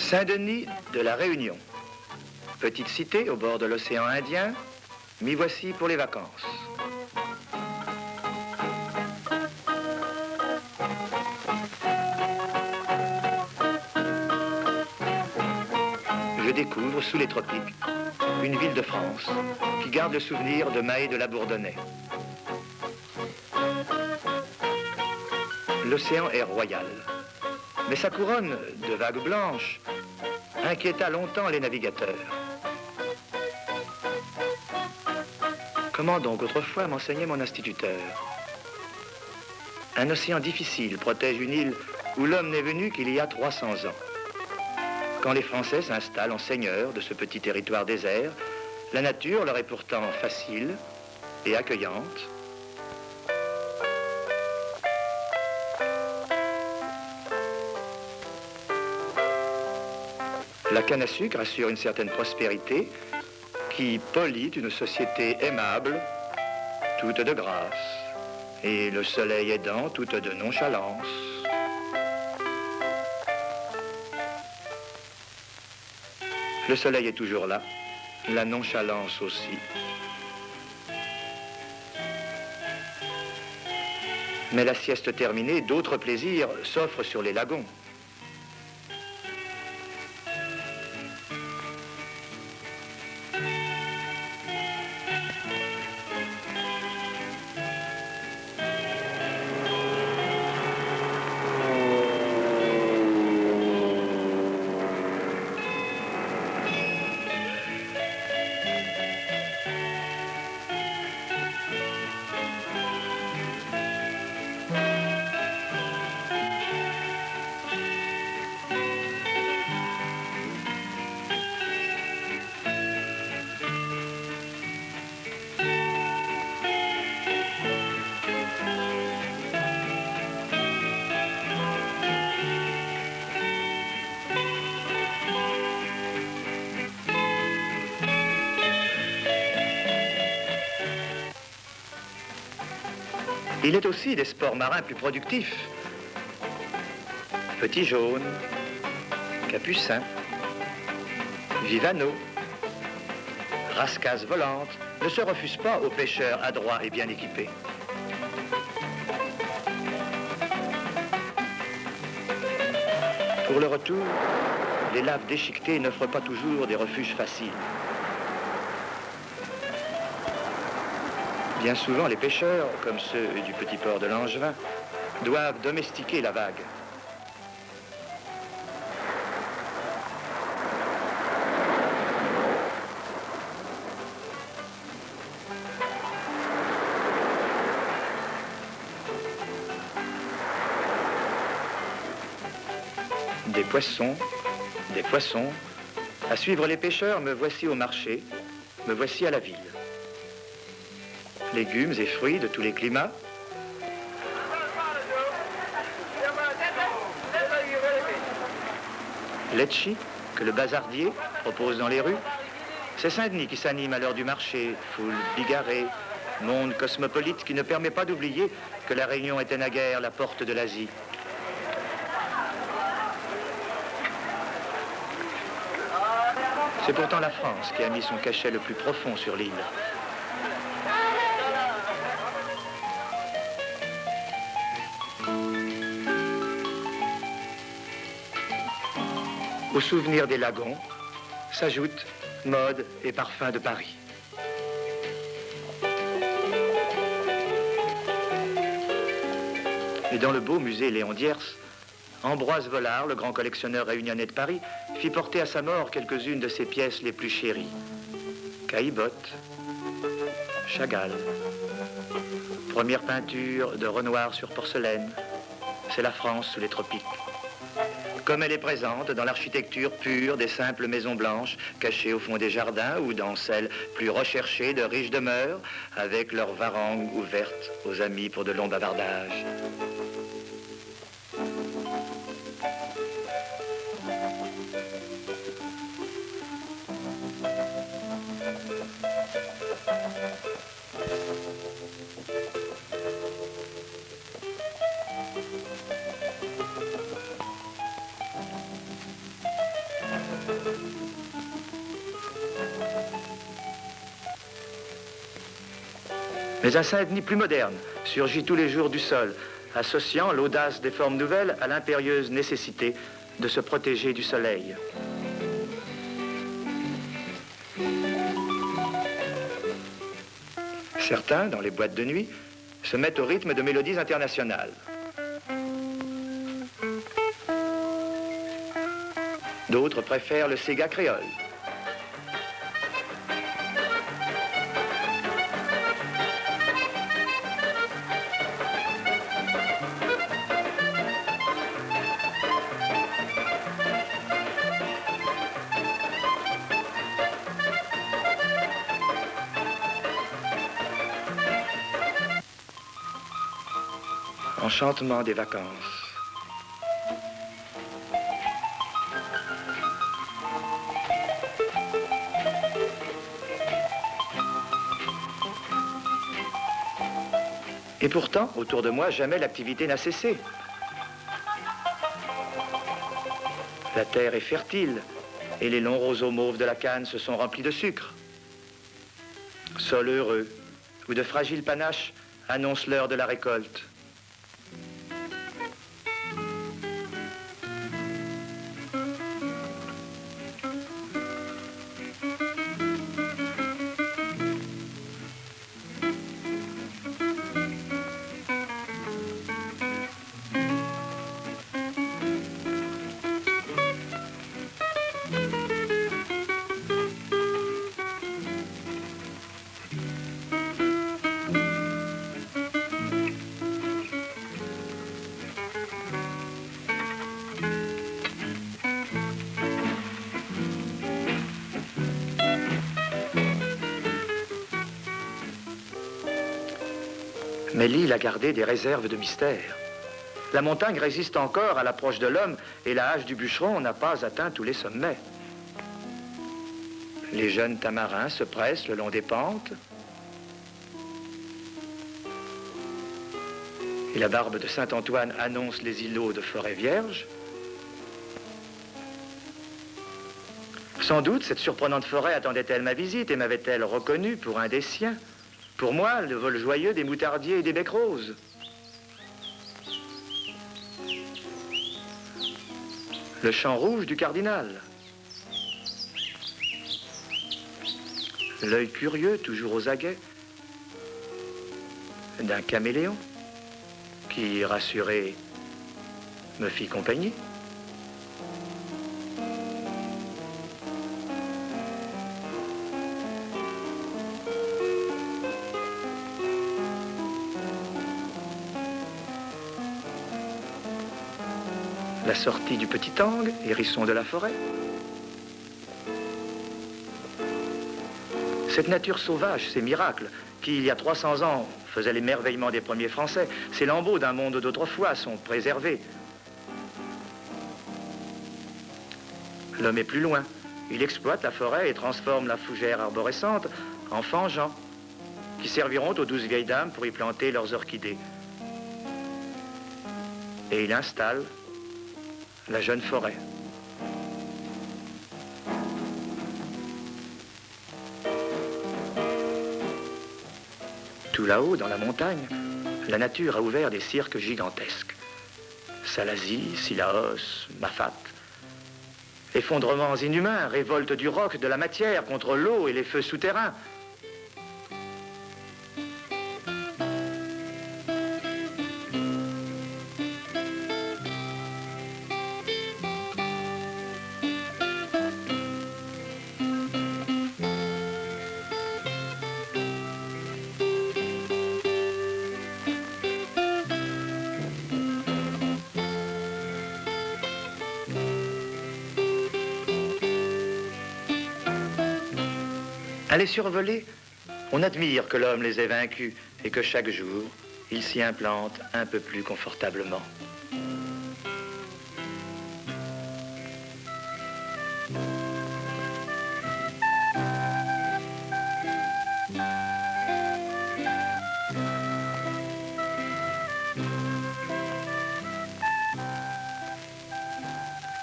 Saint-Denis de la Réunion. Petite cité au bord de l'océan Indien, m'y voici pour les vacances. Je découvre, sous les tropiques, une ville de France qui garde le souvenir de Mahé de la Bourdonnais. L'océan est royal, mais sa couronne de vagues blanches inquiéta longtemps les navigateurs. Comment donc autrefois m'enseignait mon instituteur? Un océan difficile protège une île où l'homme n'est venu qu'il y a 300 ans. Quand les Français s'installent en seigneurs de ce petit territoire désert, la nature leur est pourtant facile et accueillante. La canne à sucre assure une certaine prospérité qui polit une société aimable, toute de grâce, et le soleil aidant, toute de nonchalance. Le soleil est toujours là, la nonchalance aussi. Mais la sieste terminée, d'autres plaisirs s'offrent sur les lagons. Il est aussi des sports marins plus productifs. Petit jaune, capucin, vivano, rascasse volante ne se refusent pas aux pêcheurs adroits et bien équipés. Pour le retour, les laves déchiquetées n'offrent pas toujours des refuges faciles. Bien souvent, les pêcheurs, comme ceux du petit port de Langevin, doivent domestiquer la vague. Des poissons. À suivre les pêcheurs, me voici au marché, me voici à la ville. Légumes et fruits de tous les climats. Letchi, que le bazardier propose dans les rues. C'est Saint-Denis qui s'anime à l'heure du marché, foule bigarrée, monde cosmopolite qui ne permet pas d'oublier que la Réunion était naguère la porte de l'Asie. C'est pourtant la France qui a mis son cachet le plus profond sur l'île. Au souvenir des lagons s'ajoutent mode et parfums de Paris. Et dans le beau musée Léon Diers, Ambroise Vollard, le grand collectionneur réunionnais de Paris, fit porter à sa mort quelques-unes de ses pièces les plus chéries. Caillebotte, Chagall. Première peinture de Renoir sur porcelaine. C'est la France sous les tropiques. Comme elle est présente dans l'architecture pure des simples maisons blanches, cachées au fond des jardins, ou dans celles plus recherchées de riches demeures, avec leurs varangues ouvertes aux amis pour de longs bavardages. Mais un Saint-Denis plus moderne surgit tous les jours du sol, associant l'audace des formes nouvelles à l'impérieuse nécessité de se protéger du soleil. Certains, dans les boîtes de nuit, se mettent au rythme de mélodies internationales. D'autres préfèrent le Sega créole. Enchantement des vacances. Et pourtant, autour de moi, jamais l'activité n'a cessé. La terre est fertile et les longs roseaux mauves de la canne se sont remplis de sucre. Sol heureux, où de fragiles panaches annoncent l'heure de la récolte. Mais l'île a gardé des réserves de mystère. La montagne résiste encore à l'approche de l'homme et la hache du bûcheron n'a pas atteint tous les sommets. Les jeunes tamarins se pressent le long des pentes. Et la barbe de Saint-Antoine annonce les îlots de forêt vierge. Sans doute, cette surprenante forêt attendait-elle ma visite et m'avait-elle reconnu pour un des siens. Pour moi, le vol joyeux des moutardiers et des becs roses. Le champ rouge du cardinal. L'œil curieux, toujours aux aguets, d'un caméléon qui, rassuré, me fit compagnie. La sortie du petit angle, hérisson de la forêt. Cette nature sauvage, ces miracles, qui, il y a 300 ans, faisaient l'émerveillement des premiers Français, ces lambeaux d'un monde d'autrefois sont préservés. L'homme est plus loin. Il exploite la forêt et transforme la fougère arborescente en fangeants, qui serviront aux 12 vieilles dames pour y planter leurs orchidées. Et il installe la jeune forêt. Tout là-haut, dans la montagne, la nature a ouvert des cirques gigantesques. Salazie, Sillaos, Mafat. Effondrements inhumains, révolte du roc, de la matière contre l'eau et les feux souterrains. À les survoler, on admire que l'homme les ait vaincus et que chaque jour, il s'y implante un peu plus confortablement.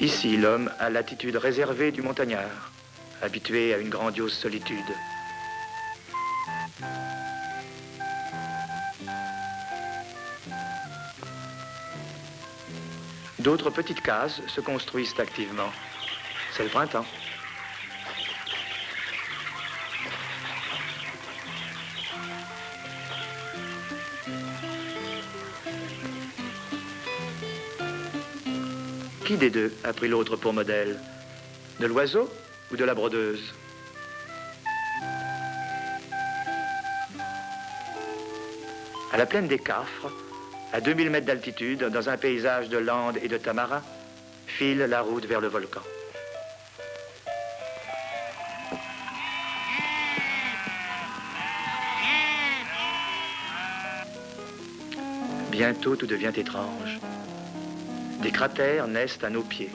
Ici, l'homme a l'attitude réservée du montagnard, habitué à une grandiose solitude. D'autres petites cases se construisent activement. C'est le printemps. Qui des deux a pris l'autre pour modèle? De l'oiseau ou de la brodeuse? À la plaine des Cafres, à 2000 mètres d'altitude, dans un paysage de landes et de tamarin, file la route vers le volcan. Bientôt, tout devient étrange. Des cratères naissent à nos pieds.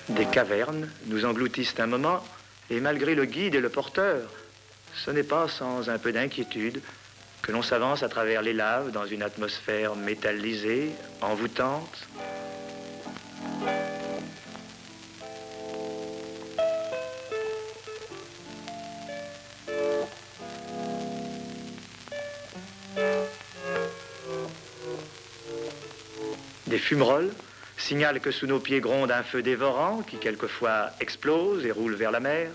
Des cavernes nous engloutissent un moment, et malgré le guide et le porteur, ce n'est pas sans un peu d'inquiétude que l'on s'avance à travers les laves dans une atmosphère métallisée, envoûtante. Des fumerolles signalent que sous nos pieds gronde un feu dévorant qui quelquefois explose et roule vers la mer.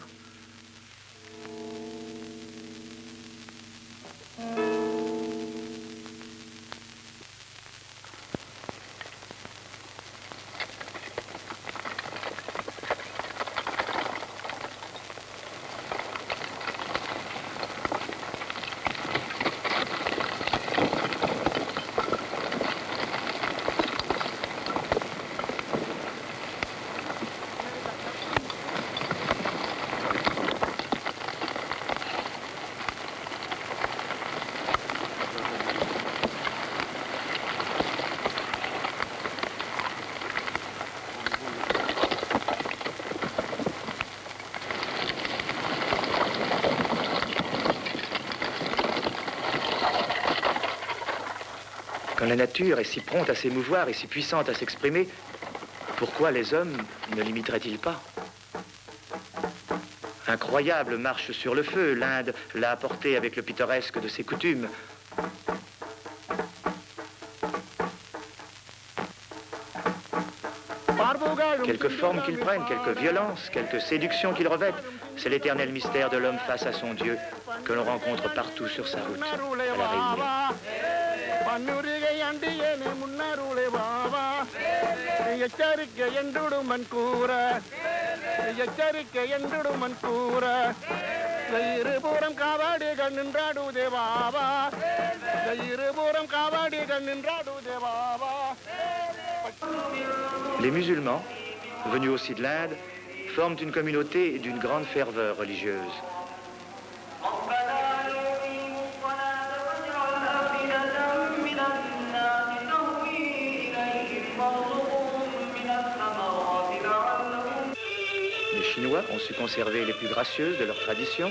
Quand la nature est si prompte à s'émouvoir et si puissante à s'exprimer, pourquoi les hommes ne l'imiteraient-ils pas? Incroyable marche sur le feu, l'Inde l'a apporté avec le pittoresque de ses coutumes. Quelques formes qu'ils prennent, quelques violences, quelques séductions qu'ils revêtent, c'est l'éternel mystère de l'homme face à son Dieu que l'on rencontre partout sur sa route, à la Réunion. Les musulmans, venus aussi de l'Inde, forment une communauté d'une grande ferveur religieuse. Les Chinois ont su conserver les plus gracieuses de leurs traditions.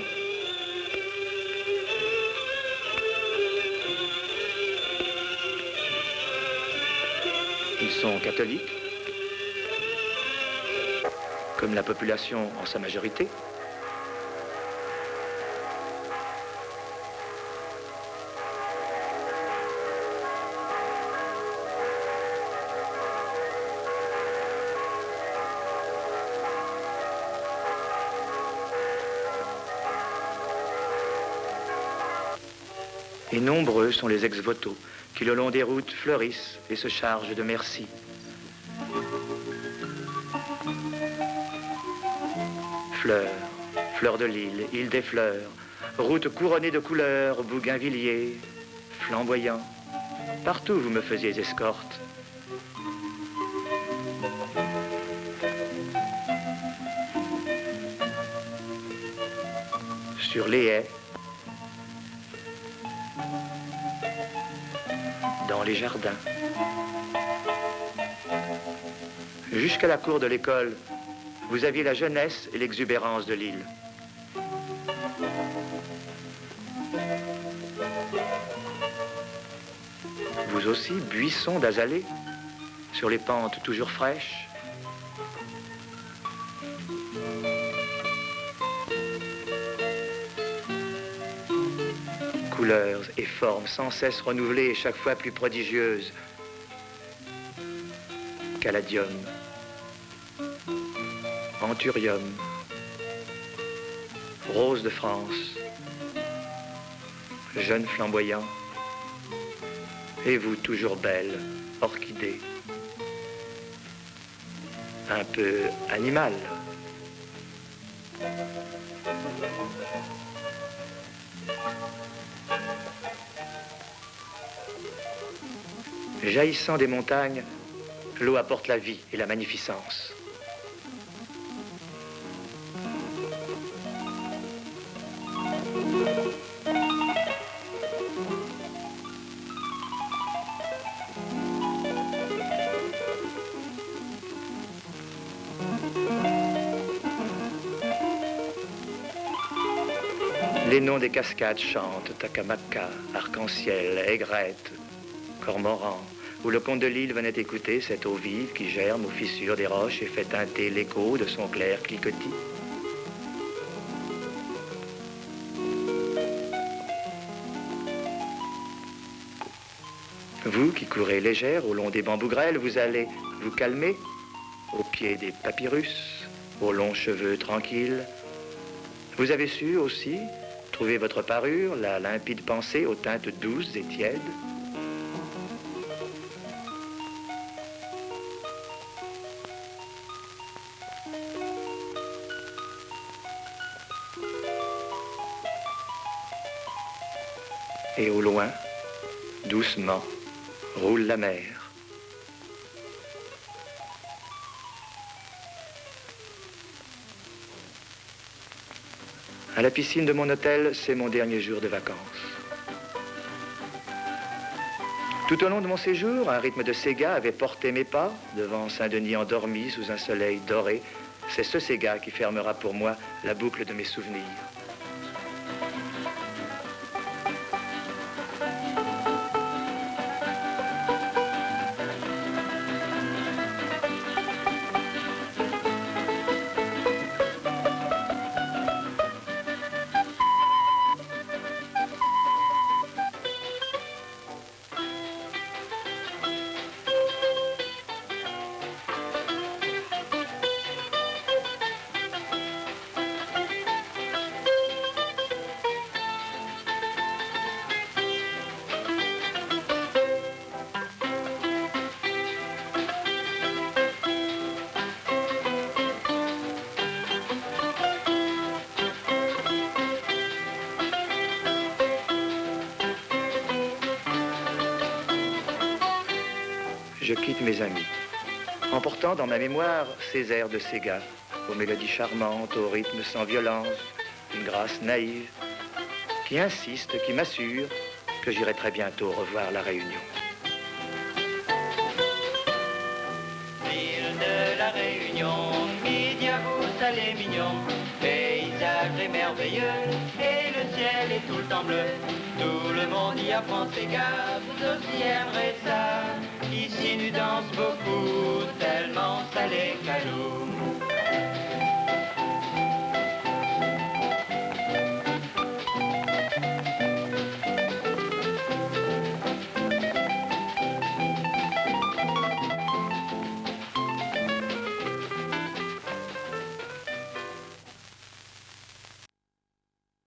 Ils sont catholiques, comme la population en sa majorité. Et nombreux sont les ex-voto qui, le long des routes, fleurissent et se chargent de merci. Fleurs, fleurs de l'île, île des fleurs, route couronnée de couleurs, bougainvilliers, flamboyants. Partout vous me faisiez escorte. Sur les haies, dans les jardins, jusqu'à la cour de l'école, vous aviez la jeunesse et l'exubérance de l'île. Vous aussi, buissons d'azalées, sur les pentes toujours fraîches. couleurs et formes sans cesse renouvelées et chaque fois plus prodigieuses. Caladium, anthurium, rose de France, jeune flamboyant, et vous toujours belle, orchidée, un peu animal. Jaillissant des montagnes, l'eau apporte la vie et la magnificence. Les noms des cascades chantent, Takamaka, Arc-en-Ciel, Aigrette, Cormoran, où le comte de Lille venait écouter cette eau vive qui germe aux fissures des roches et fait teinter l'écho de son clair cliquetis. Vous qui courez légère au long des bambous grêles, vous allez vous calmer au pied des papyrus, aux longs cheveux tranquilles. Vous avez su aussi trouver votre parure, la limpide pensée aux teintes douces et tièdes. Et au loin, doucement, roule la mer. À la piscine de mon hôtel, c'est mon dernier jour de vacances. Tout au long de mon séjour, un rythme de Sega avait porté mes pas devant Saint-Denis endormi sous un soleil doré. C'est ce Sega qui fermera pour moi la boucle de mes souvenirs. Je quitte mes amis, emportant dans ma mémoire ces airs de Sega, aux mélodies charmantes, au rythme sans violence, une grâce naïve, qui insiste, qui m'assure que j'irai très bientôt revoir la Réunion. L'île de la Réunion, midi à vous, salé mignon, paysage merveilleux, et le ciel est tout le temps bleu. Tout le monde y apprend ses gars, vous aussi aimerez ça. Ici nous danse beaucoup, tellement salé calou.